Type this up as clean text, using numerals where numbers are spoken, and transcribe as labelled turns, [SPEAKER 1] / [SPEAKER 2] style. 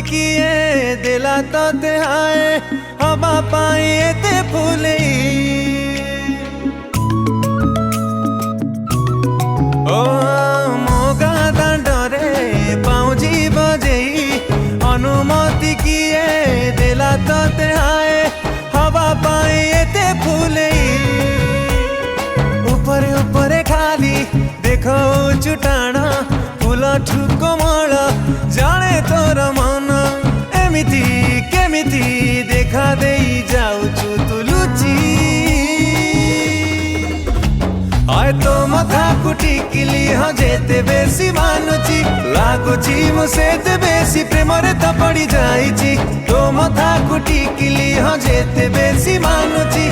[SPEAKER 1] किए दिला तोते हाय हवा पाए ते फूले ओ मोगा दांडरे पाउजी बजेई अनुमति किए दिला तोते हाय हवा पाए ते फूले ऊपर ऊपर खाली देखो चुटाण फूल ठुकमल जाने तोर मन एमिति केमिति देखा देई जाउछु तू लुची आय तो मथा कुटी किली हाँ जेते बेसी मानुची लागुची मु सेते बेसी प्रेम रे तो पड़ी जाइची तो मथा कुटी किली हाँ जेते बेसी मानुची